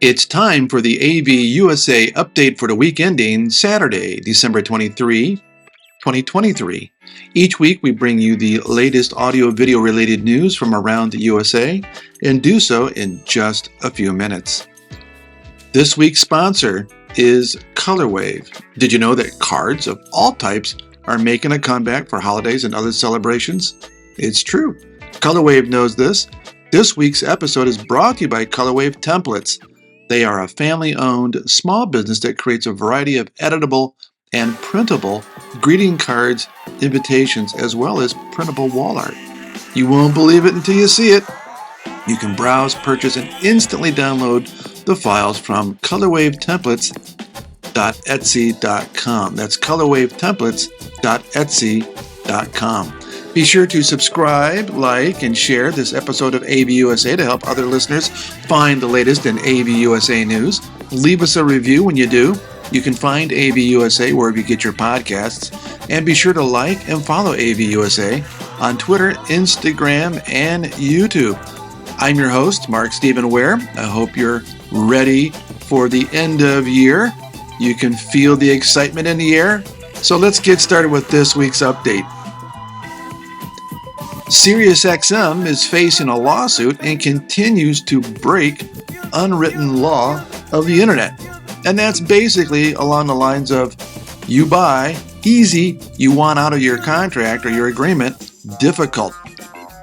It's time for the AVUSA update for the week ending Saturday, December 23, 2023. Each week we bring you the latest audio-video related news from around the USA and do so in just a few minutes. This week's sponsor is ColorWave. Did you know that cards of all types are making a comeback for holidays and other celebrations? It's true. ColorWave knows this. This week's episode is brought to you by ColorWave Templates. They are a family-owned small business that creates a variety of editable and printable greeting cards, invitations, as well as printable wall art. You won't believe it until you see it. You can browse, purchase, and instantly download the files from colorwavetemplates.etsy.com. That's colorwavetemplates.etsy.com. Be sure to subscribe, like, and share this episode of AVUSA to help other listeners find the latest in AVUSA news. Leave us a review when you do. You can find AVUSA wherever you get your podcasts. And be sure to like and follow AVUSA on Twitter, Instagram, and YouTube. I'm your host, Mark Stephen Ware. I hope you're ready for the end of year. You can feel the excitement in the air. So let's get started with this week's update. SiriusXM is facing a lawsuit and continues to break unwritten law of the internet. And that's basically along the lines of you buy, easy, you want out of your contract or your agreement, difficult.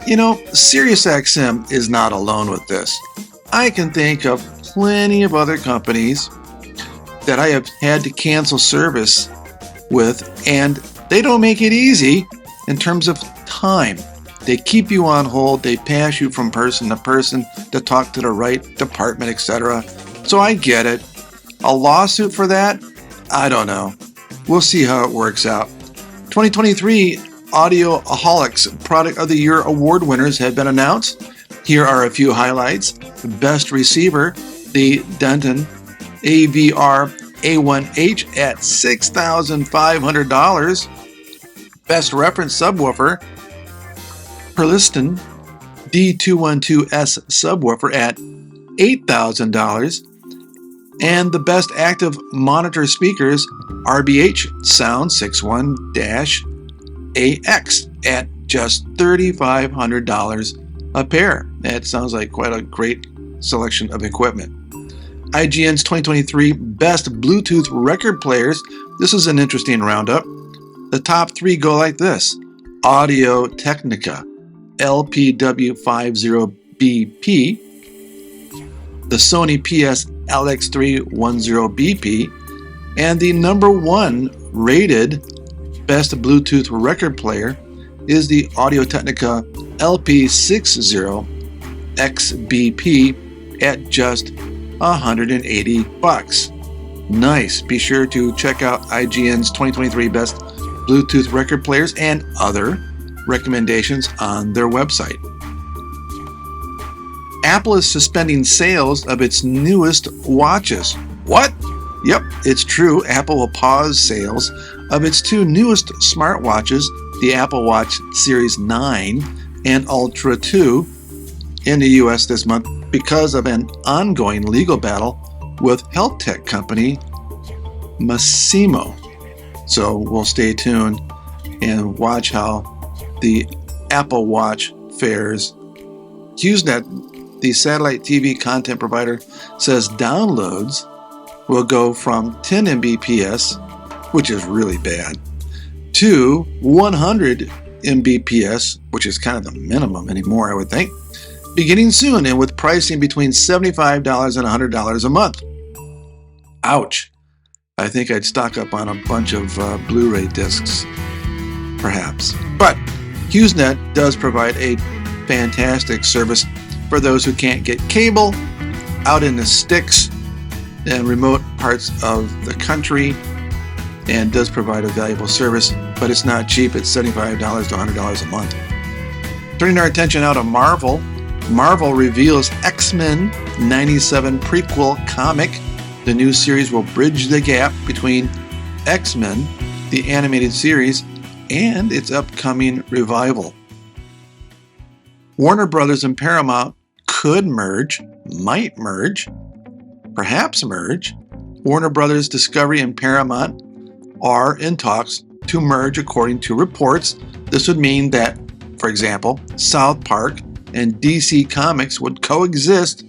You know, SiriusXM is not alone with this. I can think of plenty of other companies that I have had to cancel service with, and they don't make it easy in terms of time. They keep you on hold, they pass you from person to person to talk to the right department, etc. So I get it. A lawsuit for that? I don't know. We'll see how it works out. 2023 Audioaholics Product of the Year award winners have been announced. Here are a few highlights. Best receiver, the Denton AVR A1H at $6,500. Best reference subwoofer, Perliston D212S subwoofer at $8,000. And the best active monitor speakers, RBH Sound 61-AX at just $3,500 a pair. That sounds like quite a great selection of equipment. IGN's 2023 Best Bluetooth Record Players. This is an interesting roundup. The top three go like this. Audio Technica LPW50BP, the Sony PS LX310BP, and the number one rated best Bluetooth record player is the Audio Technica LP60XBP at just $180. Nice. Be sure to check out IGN's 2023 Best Bluetooth Record Players and other recommendations on their website. Apple is suspending sales of its newest watches. What? Yep, it's true. Apple will pause sales of its two newest smartwatches, the Apple Watch Series 9 and Ultra 2, in the US this month because of an ongoing legal battle with health tech company Masimo. So we'll stay tuned and watch how the Apple Watch fares. HughesNet, the satellite TV content provider, says downloads will go from 10 Mbps, which is really bad, to 100 Mbps, which is kind of the minimum anymore, I would think, beginning soon and with pricing between $75 and $100 a month. Ouch. I think I'd stock up on a bunch of Blu-ray discs, perhaps. But HughesNet does provide a fantastic service for those who can't get cable out in the sticks and remote parts of the country, and does provide a valuable service, but it's not cheap. It's $75 to $100 a month. Turning our attention now to Marvel. Marvel reveals X-Men 97 prequel comic. The new series will bridge the gap between X-Men, the animated series, and its upcoming revival. Warner Brothers and Paramount could merge, might merge. perhaps merge. Warner Brothers Discovery and Paramount are in talks to merge according to reports. This would mean that, for example, South Park and DC Comics would coexist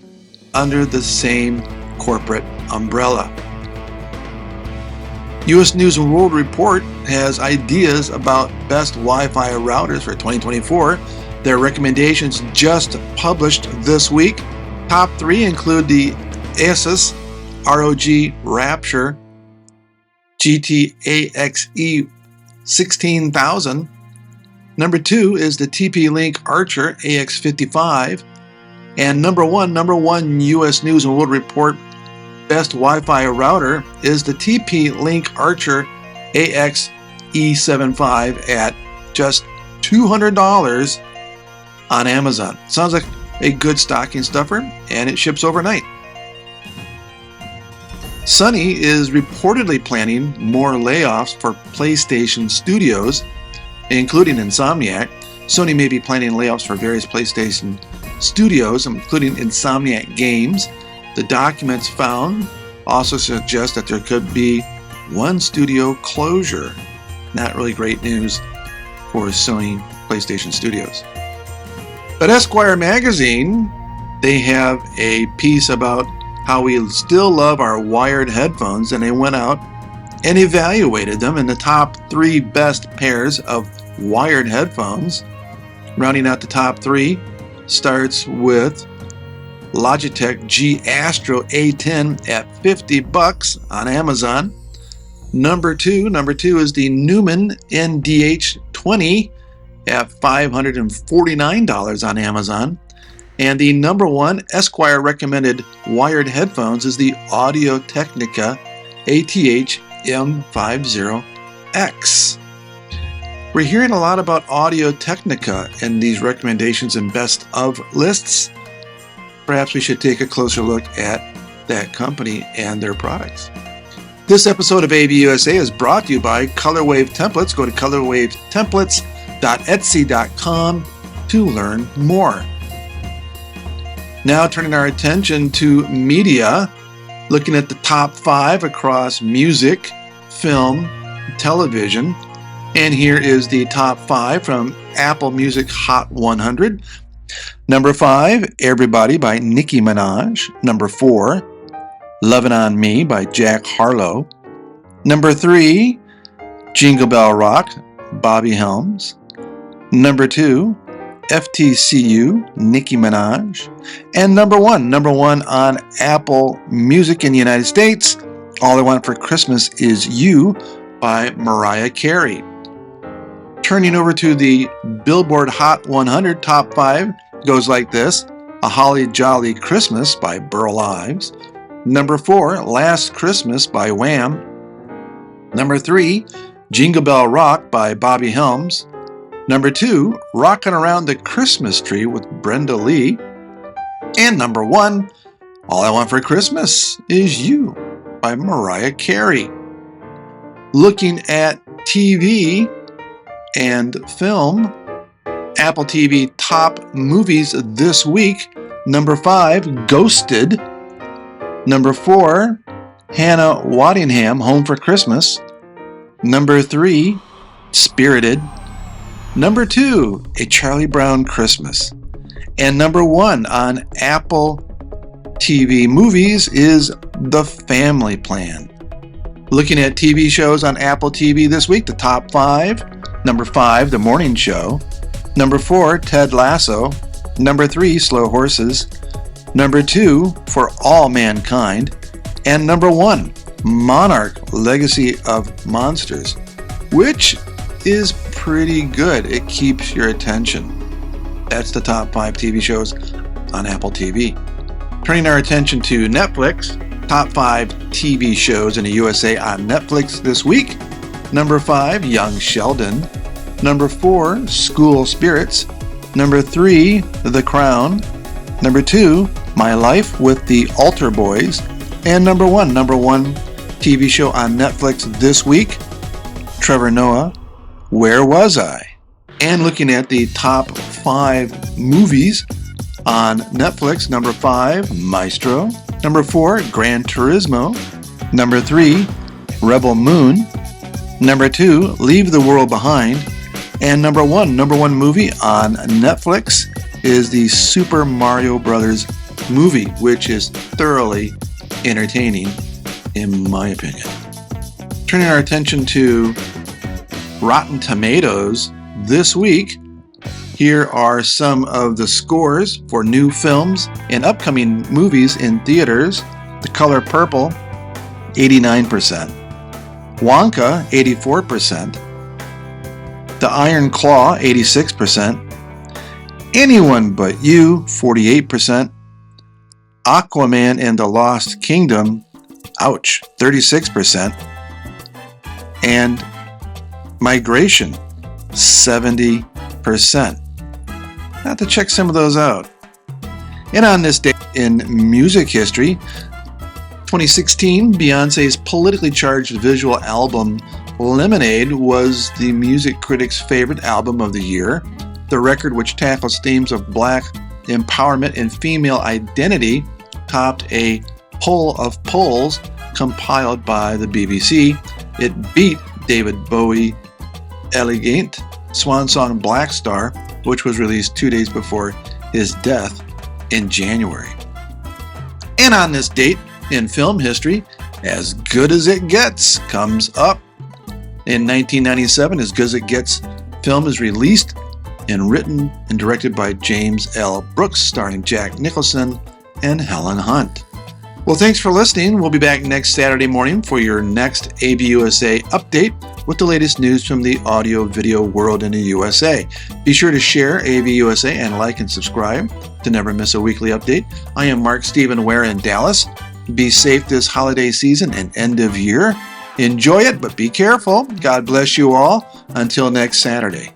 under the same corporate umbrella. U.S. News & World Report has ideas about best Wi-Fi routers for 2024. Their recommendations just published this week. Top 3 include the ASUS ROG Rapture GT-AXE 16000. Number 2 is the TP-Link Archer AX55. And number one U.S. News & World Report best Wi-Fi router is the TP-Link Archer AX-E75 at just $200 on Amazon. Sounds like a good stocking stuffer, and it ships overnight. Sony is reportedly planning more layoffs for PlayStation studios, including Insomniac. Sony may be planning layoffs for various PlayStation studios, including Insomniac Games. The documents found also suggest that there could be one studio closure. Not really great news for Sony PlayStation studios. But Esquire magazine, they have a piece about how we still love our wired headphones, and they went out and evaluated them in the top 3 best pairs of wired headphones. Rounding out the top 3 starts with Logitech G Astro A10 at $50 on Amazon. Number two is the Neumann NDH20 at $549 on Amazon. And the number 1 Esquire recommended wired headphones is the Audio-Technica ATH M50X. We're hearing a lot about Audio-Technica in these recommendations and best of lists. Perhaps we should take a closer look at that company and their products. This episode of AVUSA is brought to you by Colorwave Templates. Go to colorwavetemplates.etsy.com to learn more. Now turning our attention to media, looking at the top 5 across music, film, television. And here is the top 5 from Apple Music Hot 100. Number 5, Everybody by Nicki Minaj. Number 4, Lovin' on Me by Jack Harlow. Number 3, Jingle Bell Rock, Bobby Helms. Number 2, FTCU, Nicki Minaj. And number one on Apple Music in the United States, All I Want for Christmas Is You by Mariah Carey. Turning over to the Billboard Hot 100 top 5 goes like this: A Holly Jolly Christmas by Burl Ives. Number 4, Last Christmas by Wham. Number 3, Jingle Bell Rock by Bobby Helms. Number 2, Rockin' Around the Christmas Tree with Brenda Lee. And number 1, All I Want for Christmas Is You by Mariah Carey. Looking at TV and film, Apple TV top movies this week. Number 5, Ghosted. Number 4, Hannah Waddingham, Home for Christmas. Number 3, Spirited. Number 2, A Charlie Brown Christmas. And number 1 on Apple TV movies is The Family Plan. Looking at TV shows on Apple TV this week, the top 5. Number 5, The Morning Show. Number 4, Ted Lasso. Number 3, Slow Horses. Number 2, For All Mankind. And number 1, Monarch, Legacy of Monsters, which is pretty good. It keeps your attention. That's the top 5 TV shows on Apple TV. Turning our attention to Netflix, top 5 TV shows in the USA on Netflix this week. Number 5, Young Sheldon. Number 4, School Spirits. Number 3, The Crown. Number 2, My Life with the Altar Boys. And number 1 TV show on Netflix this week, Trevor Noah, Where Was I? And looking at the top 5 movies on Netflix, number 5, Maestro. Number 4, Gran Turismo. Number 3, Rebel Moon. Number 2, Leave the World Behind. And number one movie on Netflix is the Super Mario Brothers movie, which is thoroughly entertaining, in my opinion. Turning our attention to Rotten Tomatoes this week, here are some of the scores for new films and upcoming movies in theaters. The Color Purple, 89%. Wonka, 84%. The Iron Claw, 86%. Anyone But You, 48%. Aquaman and the Lost Kingdom, ouch, 36%. And Migration, 70%. I have to check some of those out. And on this day in music history, 2016, Beyonce's politically charged visual album Lemonade was the music critics' favorite album of the year. The record, which tackles themes of Black empowerment and female identity, topped a poll of polls compiled by the BBC. It beat David Bowie Elegant swan song Black Star, which was released 2 days before his death in January. And on this date in film history, As Good as It Gets comes up. In 1997, As Good as It Gets film is released and written and directed by James L. Brooks, starring Jack Nicholson and Helen Hunt. Well, thanks for listening. We'll be back next Saturday morning for your next AVUSA update with the latest news from the audio-video world in the USA. Be sure to share AVUSA and like and subscribe to never miss a weekly update. I am Mark Stephen Ware in Dallas. Be safe this holiday season and end of year. Enjoy it, but be careful. God bless you all. Until next Saturday.